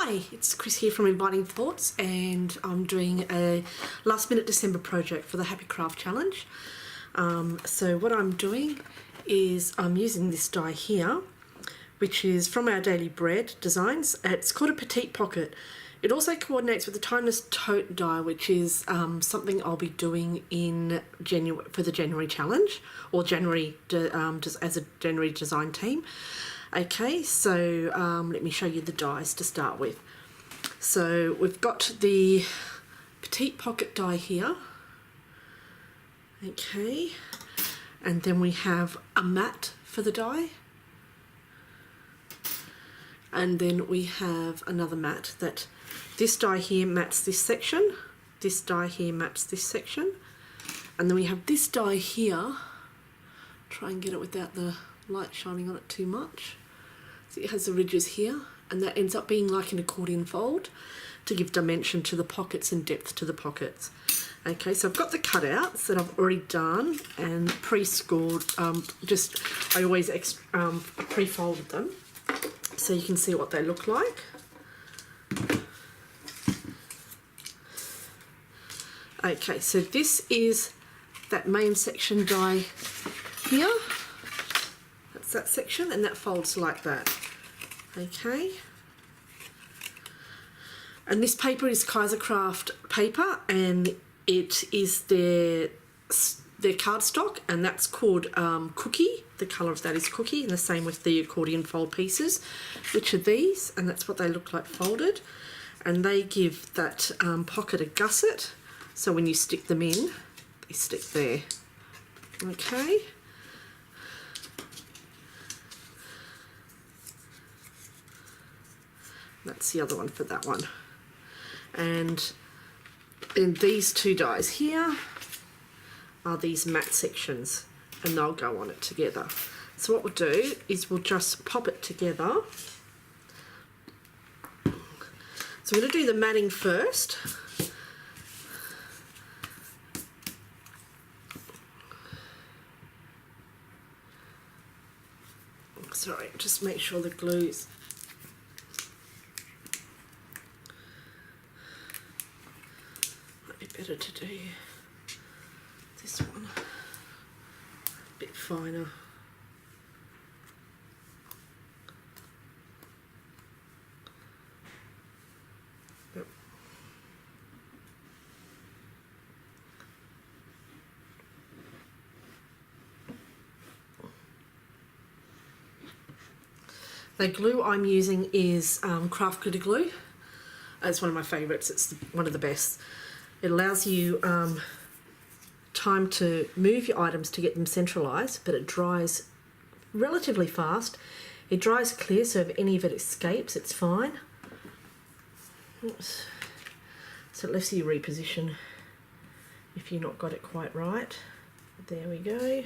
Hi, it's Chris here from Inviting Thoughts, and I'm doing a last minute December project for the Happy Craft Challenge. So what I'm doing is I'm using this die here, which is from our Daily Bread Designs. It's called a Petite Pocket. It also coordinates with the Timeless Tote die, which is something I'll be doing in January for the January challenge, or January as a January design team. Okay, so let me show you the dies to start with. So we've got the Petite Pocket die here. Okay, and then we have a mat for the die. And then we have another mat that this die here mats this section. This die here mats this section. And then we have this die here. Try and get it without the light shining on it too much. So it has the ridges here, and that ends up being like an accordion fold to give dimension to the pockets and depth to the pockets. Okay, so I've got the cutouts that I've already done and pre-scored. I always pre-folded them so you can see what they look like. Okay, so this is that main section die here. That's that section, and that folds like that. Okay, and this paper is Kasiercraft paper, and it is their cardstock, and that's called Cookie. The colour of that is Cookie, and the same with the accordion fold pieces, which are these, and that's what they look like folded. And they give that pocket a gusset, so when you stick them in, they stick there. Okay. That's the other one for that one. And then these two dies here are these matte sections, and they'll go on it together. So what we'll do is we'll just pop it together. So we're going to do the matting first. Sorry, just make sure the glue's better to do this one a bit finer. Yep. The glue I'm using is craft glitter glue. It's one of my favourites. It's one of the best. It allows you time to move your items to get them centralised, but it dries relatively fast. It dries clear, so if any of it escapes, it's fine. Oops. So it lets you reposition if you've not got it quite right. There we go.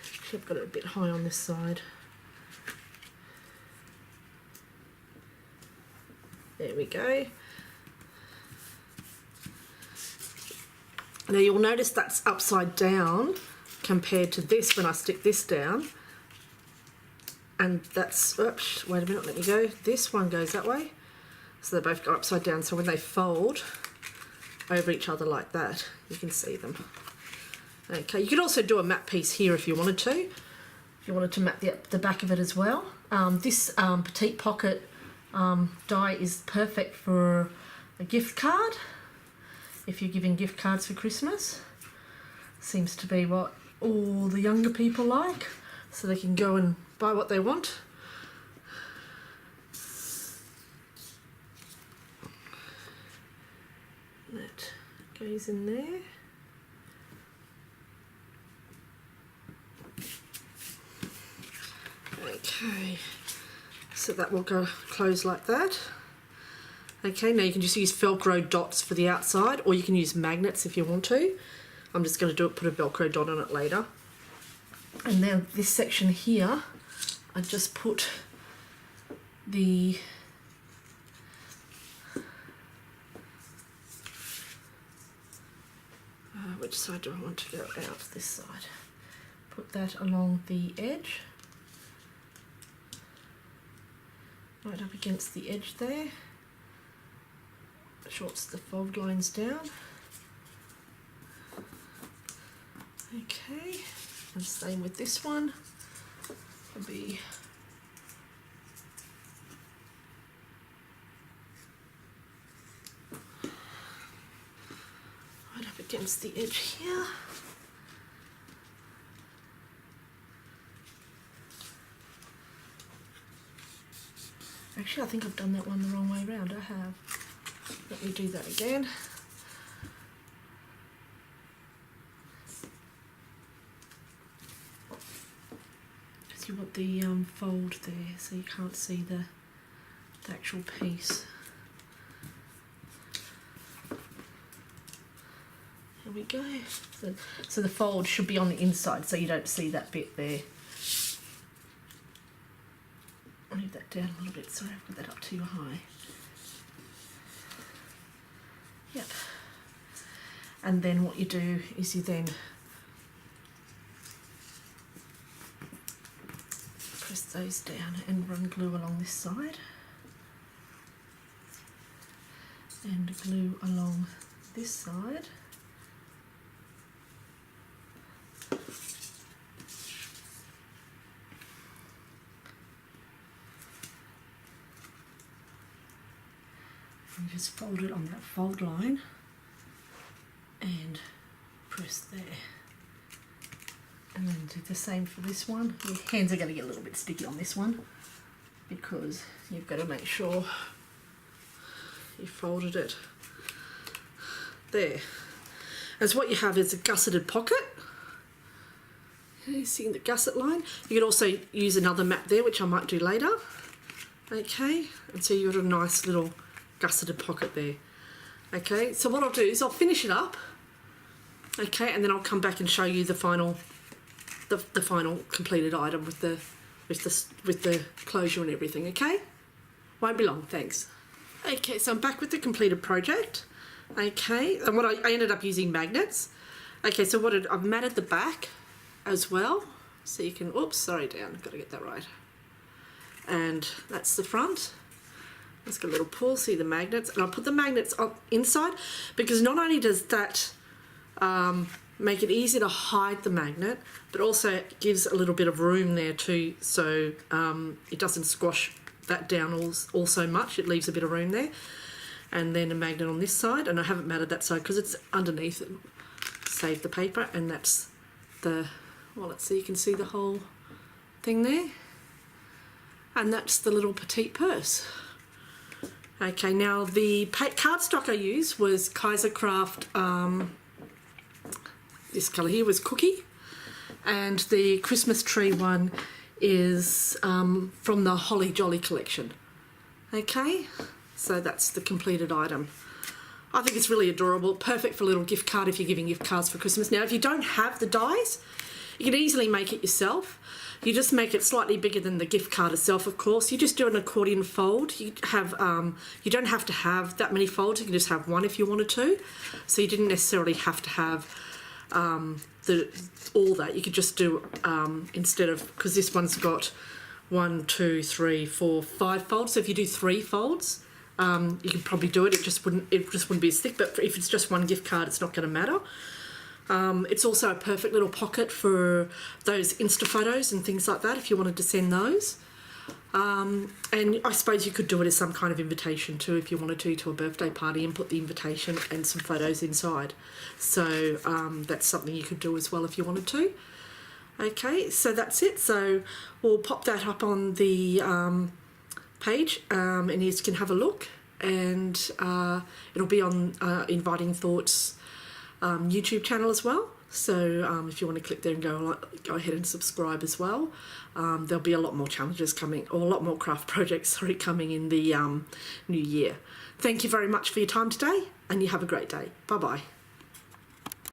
Actually, I've got it a bit high on this side. There we go. Now you'll notice that's upside down compared to this when I stick this down. And that's, oops, wait a minute, let me go. This one goes that way. So they both go upside down, so when they fold over each other like that, you can see them. Okay, you could also do a matte piece here if you wanted to. If you wanted to matte the back of it as well. This Petite Pocket die is perfect for a gift card if you're giving gift cards for Christmas. Seems to be what all the younger people like, so they can go and buy what they want. That goes in there. Okay. So that will go close like that. Okay, now you can just use Velcro dots for the outside, or you can use magnets if you want to. I'm just going to put a Velcro dot on it later. And now this section here, I just put the which side do I want to go out? This side. Put that along the edge. right up against the edge there. Shorts the fold lines down. Okay, and same with this one. It'll be right up against the edge here. Actually, I think I've done that one the wrong way around. I have. Let me do that again. Because you want the fold there, so you can't see the actual piece. There we go. So the fold should be on the inside, so you don't see that bit there. I'll move that down a little bit. Sorry, I've got that up too high. Yep. And then what you do is you then press those down and run glue along this side. And glue along this side. And just fold it on that fold line and press there. And then do the same for this one. Your hands are going to get a little bit sticky on this one because you've got to make sure you folded it there. As what you have is a gusseted pocket. You see the gusset line. You can also use another map there, which I might do later. Okay, and so you've got a nice little gusseted pocket there. Okay, so what I'll do is I'll finish it up. Okay, and then I'll come back and show you the final, the final completed item with the closure and everything. Okay, won't be long. Thanks. Okay, so I'm back with the completed project. Okay, and what I ended up using magnets. Okay, so I've matted the back as well, so you can. Oops, sorry, down. Got to get that right. And that's the front. It's got a little pull, see the magnets, and I'll put the magnets on inside because not only does that make it easy to hide the magnet, but also it gives a little bit of room there too, so it doesn't squash that down all so much. It leaves a bit of room there. And then a magnet on this side, and I haven't matted that side because it's underneath it. Save the paper, and that's the, well, let's see, you can see the whole thing there. And that's the little petite purse. Okay, now the cardstock I used was Kasiercraft, this colour here was Cookie, and the Christmas tree one is from the Holly Jolly collection. Okay, so that's the completed item. I think it's really adorable, perfect for a little gift card if you're giving gift cards for Christmas. Now, if you don't have the dies, you can easily make it yourself. You just make it slightly bigger than the gift card itself, of course. You just do an accordion fold. You have, you don't have to have that many folds. You can just have one if you wanted to. So you didn't necessarily have to have all that. You could just do, instead of, because this one's got 1, 2, 3, 4, 5 folds. So if you do 3 folds, you could probably do it. It just wouldn't be as thick. But if it's just one gift card, it's not going to matter. It's also a perfect little pocket for those Insta photos and things like that if you wanted to send those. And I suppose you could do it as some kind of invitation too if you wanted to a birthday party and put the invitation and some photos inside. So that's something you could do as well if you wanted to. Okay, so that's it. So we'll pop that up on the page and you can have a look, and it'll be on Inviting Thoughts YouTube channel as well. So if you want to click there and go ahead and subscribe as well. There'll be a lot more challenges coming, or a lot more craft projects coming in the new year. Thank you very much for your time today, and you have a great day. Bye bye.